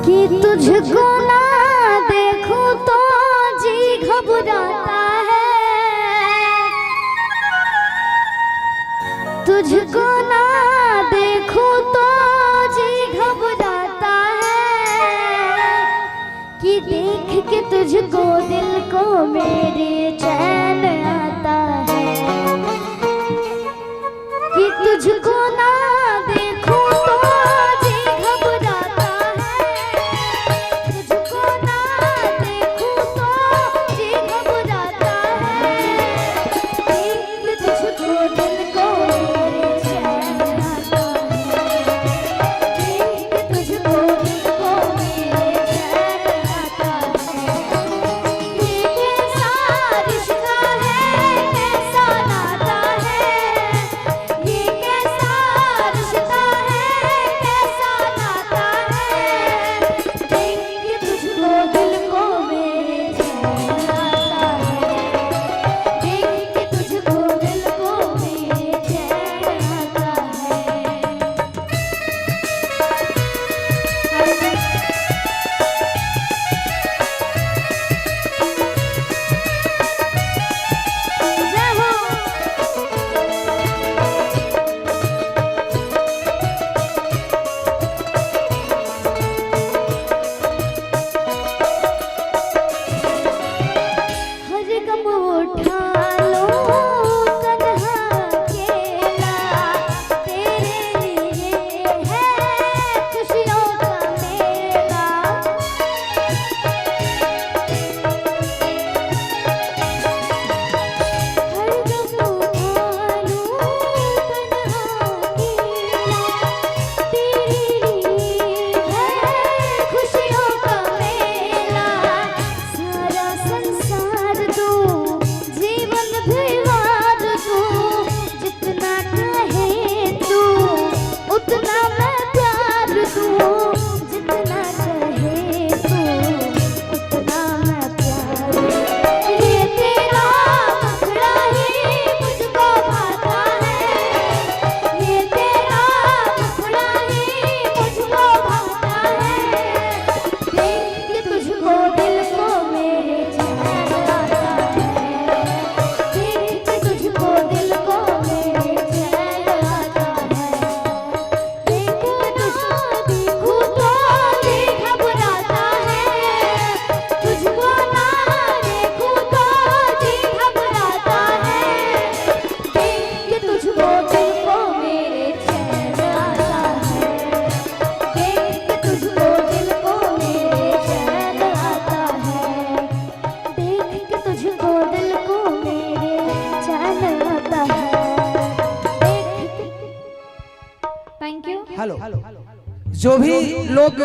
कि तुझको ना देखूं तो जी घबराता है, तुझको ना देखूं तो जी घबराता है, कि देख के तुझको दिल को मेरे चैन आता है, कि तुझको ना देखूं तो जी घबराता है, तुझको ना देखूं तो जी घबराता है, देख के तुझको दिल को मेरे चैन आता है, देख के तुझको दिल को मेरे चैन आता है। ये कैसा रिश्ता है, कैसा नाता है, ये कैसा रिश्ता है, कैसा नाता है, देख के तुझको दिल को मेरे चैन आता है, देख के तुझको दिल को मेरे चैन आता है। जय हो। हर गम उठा लो तन्हा अकेला, तेरे लिए है खुशियों का मेला। हर गम उठा लो तन्हा अकेला, तेरे लिए है खुशियों का मेला। सारा संसार दो, जीवन भी वार दो, जितना कहे तू उतना मैं प्यार दूं, जितना कहे तू उतना मैं प्यार दूं। ये तेरा मुखड़ा ही मुझको भाता है, ये तेरा मुखड़ा ही मुझको भाता है, देख के तुझको दिल को मेरे चैन आता है, देख के तुझको दिल को मेरे चैन आता है, देख के तुझको देखूं तो जी घबराता है, तुझको ना देखूं तो जी घबराता है, देख के तुझको दिल को मेरे चैन आता है, देख के तुझको दिल को मेरे चैन आता है, देख के तुझको दिल को मेरे चैन आता है, देख के। Thank you. हेलो, जो भी लोग